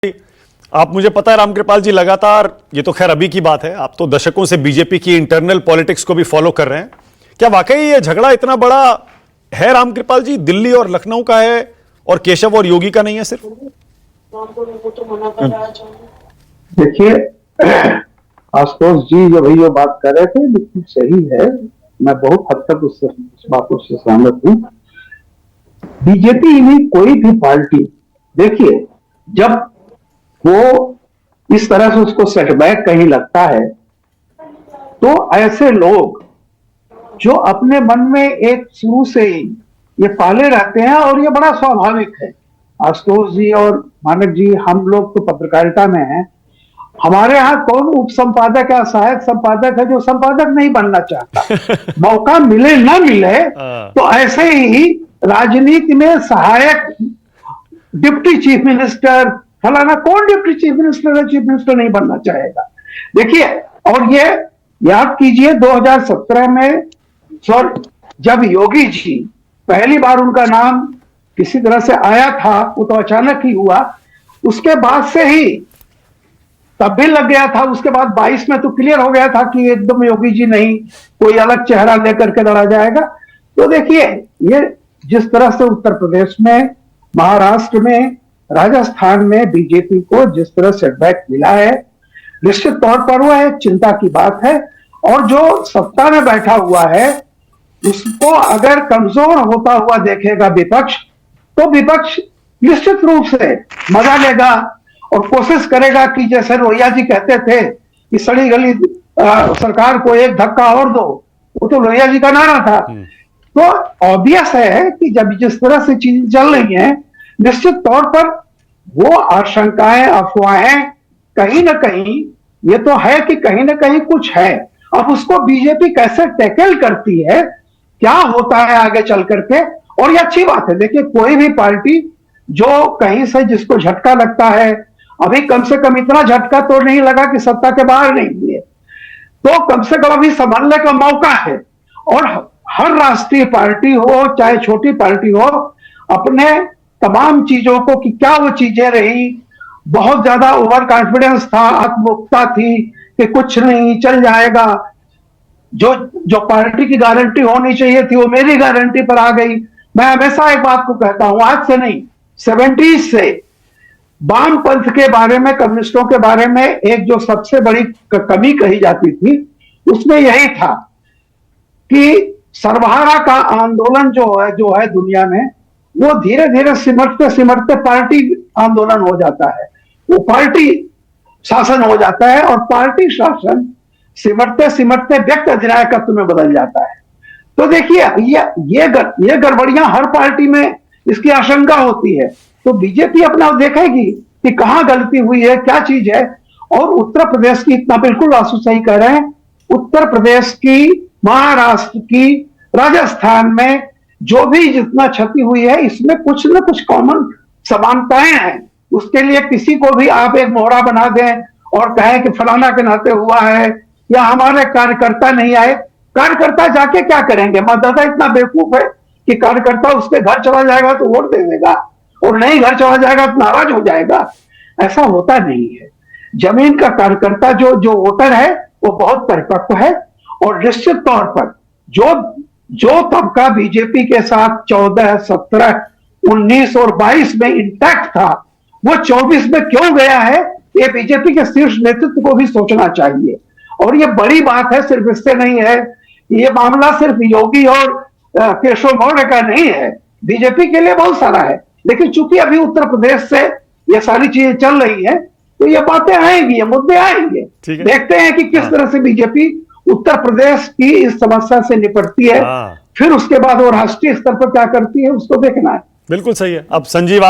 आप मुझे पता है रामकृपाल जी लगातार, ये तो खैर अभी की बात है, आप तो दशकों से बीजेपी की इंटरनल पॉलिटिक्स को भी फॉलो कर रहे हैं। क्या वाकई ये झगड़ा इतना बड़ा है रामकृपाल जी, दिल्ली और लखनऊ का है और केशव और योगी का नहीं है सिर्फ? देखिए आशुतोष जी जो भाई जो बात कर रहे थे बिल्कुल सही है। मैं बहुत हद तक उस बातों से सहमत हूँ। बीजेपी में कोई भी पार्टी, देखिए जब वो इस तरह से उसको सेटबैक कहीं लगता है तो ऐसे लोग जो अपने मन में एक शुरू से ही ये पाले रहते हैं, और ये बड़ा स्वाभाविक है। आशुतोष जी और मानक जी, हम लोग तो पत्रकारिता में हैं। हमारे यहाँ कौन उप संपादक या सहायक संपादक है जो संपादक नहीं बनना चाहता? मौका मिले ना मिले तो ऐसे ही राजनीति में सहायक, डिप्टी चीफ मिनिस्टर, फलाना, कौन डिप्टी चीफ मिनिस्टर है, चीफ मिनिस्टर नहीं बनना चाहेगा? देखिए, और ये याद कीजिए 2017 में जब योगी जी पहली बार उनका नाम किसी तरह से आया था, वो तो अचानक ही हुआ, उसके बाद से ही तब भी लग गया था। उसके बाद 22 में तो क्लियर हो गया था कि एकदम योगी जी नहीं, कोई अलग चेहरा लेकर के लड़ा जाएगा। तो देखिए, ये जिस तरह से उत्तर प्रदेश में, महाराष्ट्र में, राजस्थान में बीजेपी को जिस तरह सेटबैक मिला है, निश्चित तौर पर वह एक चिंता की बात है। और जो सत्ता में बैठा हुआ है उसको अगर कमजोर होता हुआ देखेगा विपक्ष, तो विपक्ष निश्चित रूप से मजा लेगा और कोशिश करेगा कि जैसे रोहिया जी कहते थे कि सड़ी गली सरकार को एक धक्का और दो, वो तो लोहिया जी का नारा था। तो ऑब्वियस है कि जब जिस तरह से चीजें चल रही हैं, निश्चित तौर पर वो आशंकाएं, अफवाहें कहीं ना कहीं, ये तो है कि कहीं ना कहीं कुछ है। अब उसको बीजेपी कैसे टैकल करती है, क्या होता है आगे चल करके, और ये अच्छी बात है। देखिए, कोई भी पार्टी जो कहीं से जिसको झटका लगता है, अभी कम से कम इतना झटका तो नहीं लगा कि सत्ता के बाहर नहीं हुए, तो कम से कम अभी संभलने का मौका है। और हर राष्ट्रीय पार्टी हो चाहे छोटी पार्टी हो, अपने तमाम चीजों को कि क्या वो चीजें रही, बहुत ज्यादा ओवर कॉन्फिडेंस था, आत्ममुक्ता थी कि कुछ नहीं चल जाएगा, जो पार्टी की गारंटी होनी चाहिए थी वो मेरी गारंटी पर आ गई। मैं हमेशा एक बात को कहता हूं, आज से नहीं, 70s से वामपंथ के बारे में, कम्युनिस्टों के बारे में एक जो सबसे बड़ी कमी कही जाती थी उसमें यही था कि सर्वहारा का आंदोलन जो है दुनिया में, वो धीरे धीरे सिमटते सिमटते पार्टी आंदोलन हो जाता है, वो पार्टी शासन हो जाता है, और पार्टी शासन सिमटते सिमटते व्यक्ति अधिनायकत्व में बदल जाता है। तो देखिए, ये गड़बड़ियां हर पार्टी में इसकी आशंका होती है। तो बीजेपी अपना देखेगी कि कहां गलती हुई है, क्या चीज है। और उत्तर प्रदेश की, इतना बिल्कुल आंसू सही कह रहे हैं, उत्तर प्रदेश की, महाराष्ट्र की, राजस्थान में जो भी जितना क्षति हुई है, इसमें कुछ न कुछ कॉमन समानताएं हैं। उसके लिए किसी को भी आप एक मोहरा बना दें और कहें कि फलाना के नाते हुआ है, या हमारे कार्यकर्ता नहीं आए। कार्यकर्ता जाके क्या करेंगे? मतदाता इतना बेवकूफ है कि कार्यकर्ता उसके घर चला जाएगा तो वोट दे देगा, और नहीं घर चला जाएगा तो नाराज हो जाएगा। ऐसा होता नहीं है। जमीन का कार्यकर्ता, जो वोटर है, वो बहुत परिपक्व है। और निश्चित तौर पर जो तबका बीजेपी के साथ 14, 17, 19 और 22 में इंटैक्ट था, वो 24 में क्यों गया है, ये बीजेपी के शीर्ष नेतृत्व को भी सोचना चाहिए। और ये बड़ी बात है, सिर्फ इससे नहीं है। ये मामला सिर्फ योगी और केशव मौर्य का नहीं है, बीजेपी के लिए बहुत सारा है। लेकिन चूंकि अभी उत्तर प्रदेश से ये सारी चीजें चल रही हैं, तो ये बातें आएंगी, ये मुद्दे आएंगे। देखते हैं कि किस तरह से बीजेपी उत्तर प्रदेश की इस समस्या से निपटती है, फिर उसके बाद वो राष्ट्रीय स्तर पर क्या करती है, उसको देखना है। बिल्कुल सही है। अब संजीव